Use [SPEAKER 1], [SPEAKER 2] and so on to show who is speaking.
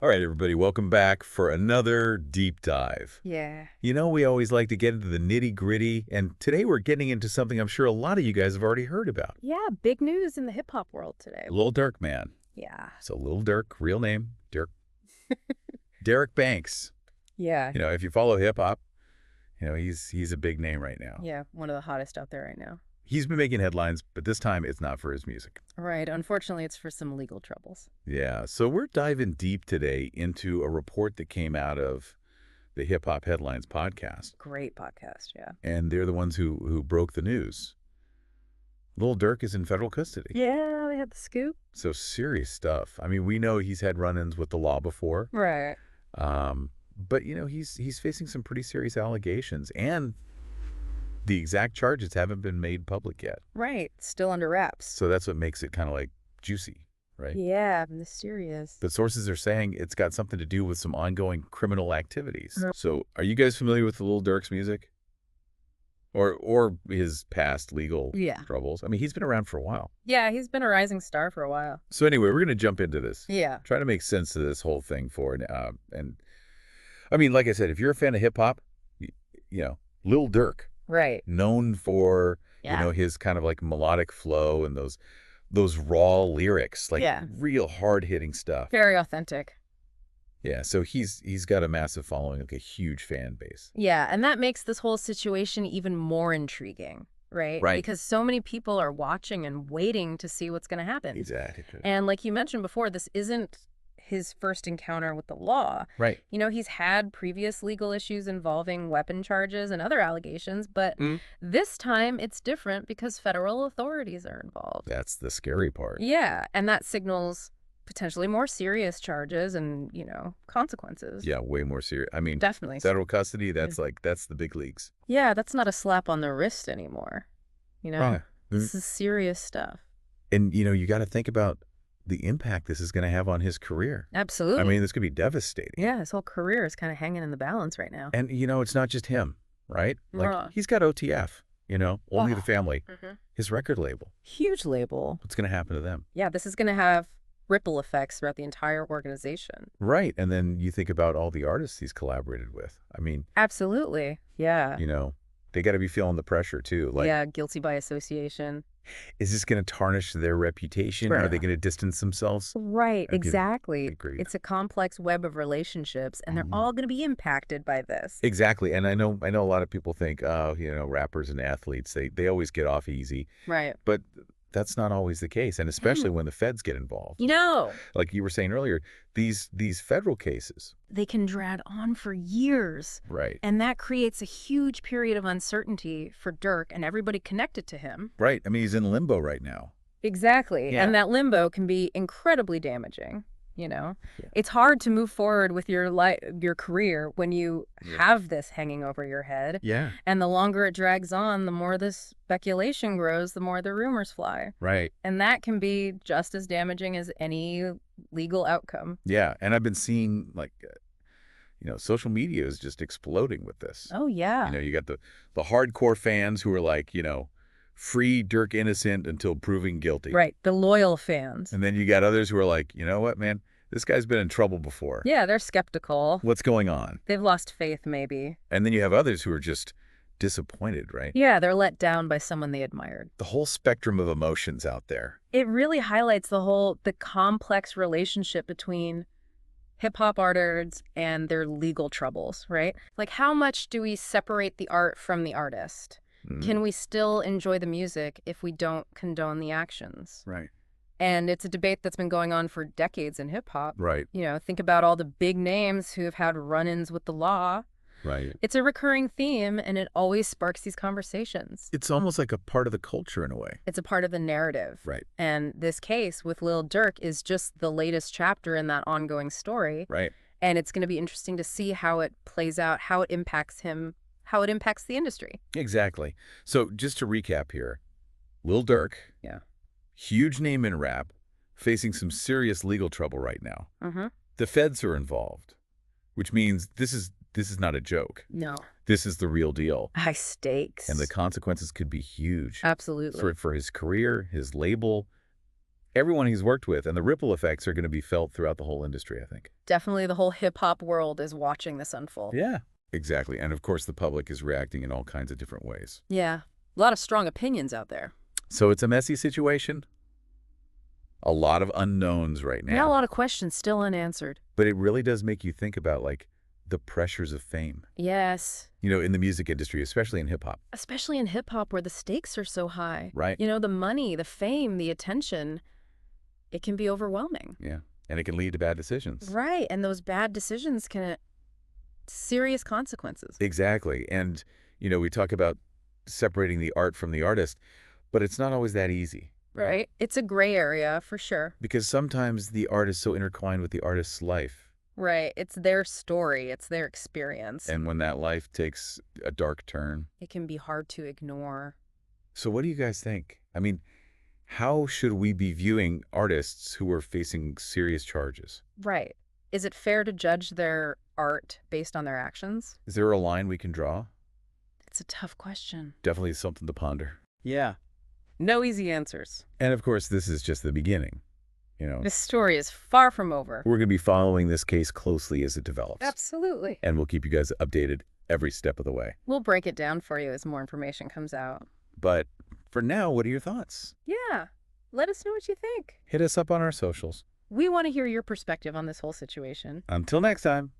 [SPEAKER 1] All right, everybody, welcome back for another deep dive.
[SPEAKER 2] Yeah.
[SPEAKER 1] We always like to get into the nitty-gritty, and today we're getting into something I'm sure a lot of you guys have already heard about.
[SPEAKER 2] Yeah, big news in the hip hop world today.
[SPEAKER 1] Lil Durk, man.
[SPEAKER 2] Yeah.
[SPEAKER 1] So Lil Durk, real name, Dirk. Derek Banks.
[SPEAKER 2] Yeah.
[SPEAKER 1] If you follow hip-hop, he's a big name right now.
[SPEAKER 2] Yeah, one of the hottest out there right now.
[SPEAKER 1] He's been making headlines, but this time it's not for his music.
[SPEAKER 2] Right. Unfortunately, it's for some legal troubles.
[SPEAKER 1] Yeah, so we're diving deep today into a report that came out of the Hip Hop Headlines podcast.
[SPEAKER 2] Great podcast, yeah.
[SPEAKER 1] And they're the ones who broke the news. Lil Durk is in federal custody.
[SPEAKER 2] Yeah, they had the scoop.
[SPEAKER 1] So serious stuff. I mean, we know he's had run-ins with the law before.
[SPEAKER 2] Right.
[SPEAKER 1] But, he's facing some pretty serious allegations. And the exact charges haven't been made public yet.
[SPEAKER 2] Right. Still under wraps.
[SPEAKER 1] So that's what makes it kind of like juicy, right?
[SPEAKER 2] Yeah, mysterious.
[SPEAKER 1] But sources are saying it's got something to do with some ongoing criminal activities. So are you guys familiar with Lil Durk's music? Or his past legal troubles? I mean, he's been around for a while.
[SPEAKER 2] Yeah, he's been a rising star for a while.
[SPEAKER 1] So anyway, we're going to jump into this.
[SPEAKER 2] Yeah.
[SPEAKER 1] Try to make sense of this whole thing and I mean, like I said, if you're a fan of hip hop, Lil Durk,
[SPEAKER 2] right,
[SPEAKER 1] known for, his kind of like melodic flow and those raw lyrics, like real hard-hitting stuff.
[SPEAKER 2] Very authentic.
[SPEAKER 1] Yeah, so he's got a massive following, like a huge fan base.
[SPEAKER 2] Yeah, and that makes this whole situation even more intriguing, right?
[SPEAKER 1] Right.
[SPEAKER 2] Because so many people are watching and waiting to see what's going to happen.
[SPEAKER 1] Exactly.
[SPEAKER 2] And like you mentioned before, this isn't his first encounter with the law.
[SPEAKER 1] Right.
[SPEAKER 2] He's had previous legal issues involving weapon charges and other allegations, but this time it's different because federal authorities are involved.
[SPEAKER 1] That's the scary part.
[SPEAKER 2] Yeah, and that signals potentially more serious charges and, consequences.
[SPEAKER 1] Yeah, way more serious. I mean,
[SPEAKER 2] definitely.
[SPEAKER 1] Federal custody, that's the big leagues.
[SPEAKER 2] Yeah, that's not a slap on the wrist anymore.
[SPEAKER 1] Right.
[SPEAKER 2] This is serious stuff.
[SPEAKER 1] And, you got to think about the impact this is going to have on his career.
[SPEAKER 2] Absolutely.
[SPEAKER 1] I mean, this could be devastating.
[SPEAKER 2] Yeah, his whole career is kind of hanging in the balance right now.
[SPEAKER 1] And, it's not just him, right? Like, he's got OTF, Only the Family, his record label.
[SPEAKER 2] Huge label.
[SPEAKER 1] What's going to happen to them?
[SPEAKER 2] Yeah, this is going to have ripple effects throughout the entire organization.
[SPEAKER 1] Right. And then you think about all the artists he's collaborated with. I mean.
[SPEAKER 2] Absolutely. Yeah.
[SPEAKER 1] They got to be feeling the pressure, too. Like,
[SPEAKER 2] yeah, guilty by association.
[SPEAKER 1] Is this going to tarnish their reputation?
[SPEAKER 2] Right.
[SPEAKER 1] Are they going to distance themselves?
[SPEAKER 2] Right, exactly.
[SPEAKER 1] Agreed.
[SPEAKER 2] It's a complex web of relationships, and they're all going to be impacted by this.
[SPEAKER 1] Exactly. And I know a lot of people think, rappers and athletes, they always get off easy.
[SPEAKER 2] Right.
[SPEAKER 1] But that's not always the case, and especially when the feds get involved. Like you were saying earlier, these federal cases.
[SPEAKER 2] They can drag on for years.
[SPEAKER 1] Right.
[SPEAKER 2] And that creates a huge period of uncertainty for Durk and everybody connected to him.
[SPEAKER 1] Right. I mean, he's in limbo right now.
[SPEAKER 2] Exactly.
[SPEAKER 1] Yeah.
[SPEAKER 2] And that limbo can be incredibly damaging.
[SPEAKER 1] Yeah.
[SPEAKER 2] It's hard to move forward with your career when you have this hanging over your head.
[SPEAKER 1] Yeah.
[SPEAKER 2] And the longer it drags on, the more this speculation grows, the more the rumors fly.
[SPEAKER 1] Right.
[SPEAKER 2] And that can be just as damaging as any legal outcome.
[SPEAKER 1] Yeah. And I've been seeing, like, social media is just exploding with this.
[SPEAKER 2] Oh, yeah.
[SPEAKER 1] You got the hardcore fans who are like, free Durk innocent until proven guilty.
[SPEAKER 2] Right. The loyal fans.
[SPEAKER 1] And then you got others who are like, you know what, man? This guy's been in trouble before.
[SPEAKER 2] Yeah, they're skeptical.
[SPEAKER 1] What's going on?
[SPEAKER 2] They've lost faith, maybe.
[SPEAKER 1] And then you have others who are just disappointed, right?
[SPEAKER 2] Yeah, they're let down by someone they admired.
[SPEAKER 1] The whole spectrum of emotions out there.
[SPEAKER 2] It really highlights the complex relationship between hip-hop artists and their legal troubles, right? Like, how much do we separate the art from the artist? Can we still enjoy the music if we don't condone the actions?
[SPEAKER 1] Right.
[SPEAKER 2] And it's a debate that's been going on for decades in hip-hop.
[SPEAKER 1] Right.
[SPEAKER 2] Think about all the big names who have had run-ins with the law.
[SPEAKER 1] Right.
[SPEAKER 2] It's a recurring theme, and it always sparks these conversations.
[SPEAKER 1] It's almost like a part of the culture in a way.
[SPEAKER 2] It's a part of the narrative.
[SPEAKER 1] Right.
[SPEAKER 2] And this case with Lil Durk is just the latest chapter in that ongoing story.
[SPEAKER 1] Right.
[SPEAKER 2] And it's going to be interesting to see how it plays out, how it impacts him, how it impacts the industry.
[SPEAKER 1] Exactly. So just to recap here, Lil Durk, huge name in rap, facing some serious legal trouble right now. The feds are involved, which means this is not a joke.
[SPEAKER 2] No.
[SPEAKER 1] This is the real deal.
[SPEAKER 2] High stakes.
[SPEAKER 1] And the consequences could be huge.
[SPEAKER 2] Absolutely.
[SPEAKER 1] For his career, his label, everyone he's worked with, and the ripple effects are going to be felt throughout the whole industry, I think.
[SPEAKER 2] Definitely the whole hip-hop world is watching this unfold.
[SPEAKER 1] Yeah, exactly. And of course, the public is reacting in all kinds of different ways.
[SPEAKER 2] Yeah, a lot of strong opinions out there.
[SPEAKER 1] So it's a messy situation. A lot of unknowns right now.
[SPEAKER 2] Yeah, a lot of questions still unanswered.
[SPEAKER 1] But it really does make you think about, like, the pressures of fame.
[SPEAKER 2] Yes.
[SPEAKER 1] You know, in the music industry, especially in hip-hop.
[SPEAKER 2] Especially in hip-hop where the stakes are so high.
[SPEAKER 1] Right.
[SPEAKER 2] You know, the money, the fame, the attention, it can be overwhelming.
[SPEAKER 1] Yeah, and it can lead to bad decisions.
[SPEAKER 2] Right, and those bad decisions can have serious consequences.
[SPEAKER 1] Exactly. And, you know, we talk about separating the art from the artist, but it's not always that easy.
[SPEAKER 2] Right. It's a gray area, for sure.
[SPEAKER 1] Because sometimes the art is so intertwined with the artist's life.
[SPEAKER 2] Right. It's their story. It's their experience.
[SPEAKER 1] And when that life takes a dark turn.
[SPEAKER 2] It can be hard to ignore.
[SPEAKER 1] So what do you guys think? I mean, how should we be viewing artists who are facing serious charges?
[SPEAKER 2] Right. Is it fair to judge their art based on their actions?
[SPEAKER 1] Is there a line we can draw?
[SPEAKER 2] It's a tough question.
[SPEAKER 1] Definitely something to ponder.
[SPEAKER 2] Yeah. No easy answers.
[SPEAKER 1] And of course, this is just the beginning. You know,
[SPEAKER 2] This story is far from over.
[SPEAKER 1] we're going to be following this case closely as it develops.
[SPEAKER 2] Absolutely.
[SPEAKER 1] And we'll keep you guys updated every step of the way.
[SPEAKER 2] We'll break it down for you as more information comes out.
[SPEAKER 1] But for now, what are your thoughts?
[SPEAKER 2] Yeah. Let us know what you think.
[SPEAKER 1] Hit us up on our socials.
[SPEAKER 2] We want to hear your perspective on this whole situation.
[SPEAKER 1] Until next time.